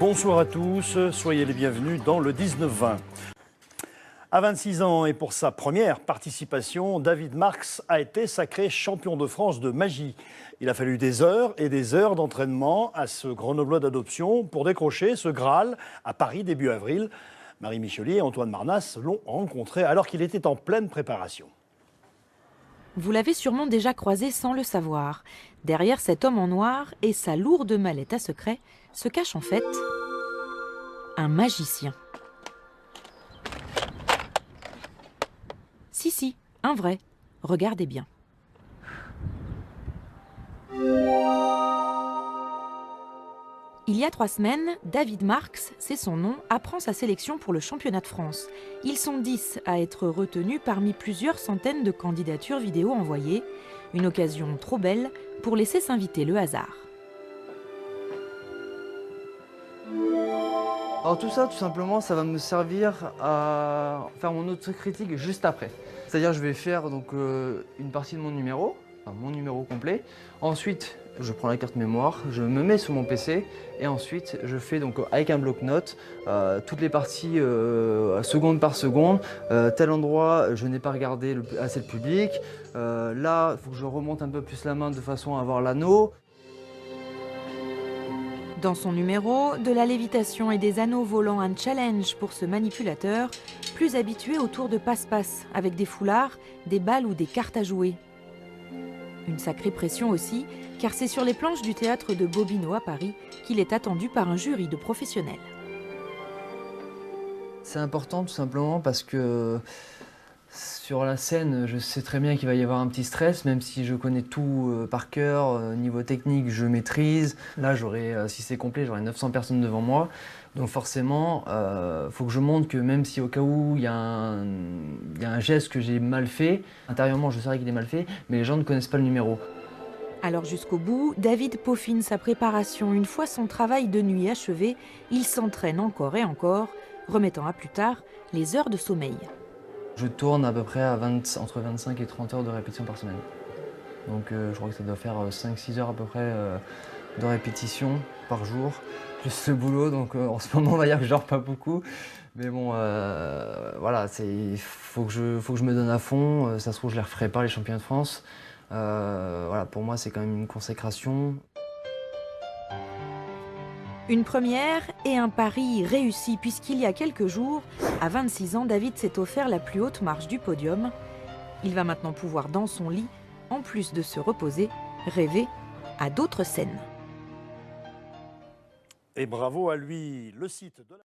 Bonsoir à tous, soyez les bienvenus dans le 19-20. À 26 ans et pour sa première participation, David Marx a été sacré champion de France de magie. Il a fallu des heures et des heures d'entraînement à ce Grenoblois d'adoption pour décrocher ce Graal à Paris début avril. Marie Michelier et Antoine Marnas l'ont rencontré alors qu'il était en pleine préparation. Vous l'avez sûrement déjà croisé sans le savoir. Derrière cet homme en noir et sa lourde mallette à secret se cache en fait un magicien. Si, un vrai. Regardez bien. Il y a 3 semaines, David Marx, c'est son nom, apprend sa sélection pour le championnat de France. Ils sont 10 à être retenus parmi plusieurs centaines de candidatures vidéo envoyées. Une occasion trop belle pour laisser s'inviter le hasard. Alors tout ça, tout simplement, ça va me servir à faire mon autocritique juste après. C'est-à-dire je vais faire donc une partie de mon numéro complet. Ensuite, je prends la carte mémoire, je me mets sur mon PC et ensuite je fais donc avec un bloc-notes toutes les parties seconde par seconde. Tel endroit, je n'ai pas regardé assez le public. Là, il faut que je remonte un peu plus la main de façon à avoir l'anneau. Dans son numéro, de la lévitation et des anneaux volants, un challenge pour ce manipulateur, plus habitué au tour de passe-passe, avec des foulards, des balles ou des cartes à jouer. Une sacrée pression aussi, car c'est sur les planches du théâtre de Bobino à Paris qu'il est attendu par un jury de professionnels. C'est important tout simplement parce que sur la scène, je sais très bien qu'il va y avoir un petit stress, même si je connais tout par cœur, niveau technique, je maîtrise. Là, si c'est complet, j'aurai 900 personnes devant moi. Donc forcément, faut que je montre que même si au cas où il y a un geste que j'ai mal fait, intérieurement je saurais qu'il est mal fait, mais les gens ne connaissent pas le numéro. Alors jusqu'au bout, David peaufine sa préparation. Une fois son travail de nuit achevé, il s'entraîne encore et encore, remettant à plus tard les heures de sommeil. Je tourne à peu près à entre 25 et 30 heures de répétition par semaine. Donc je crois que ça doit faire 5-6 heures à peu près de répétition par jour, plus le boulot. Donc en ce moment on va dire que je dors pas beaucoup. Mais bon, voilà, faut que je me donne à fond. Ça se trouve je les referai pas les championnats de France. Voilà, pour moi c'est quand même une consécration. Une première et un pari réussi puisqu'il y a quelques jours, à 26 ans, David s'est offert la plus haute marche du podium. Il va maintenant pouvoir, dans son lit, en plus de se reposer, rêver à d'autres scènes. Et bravo à lui, le site de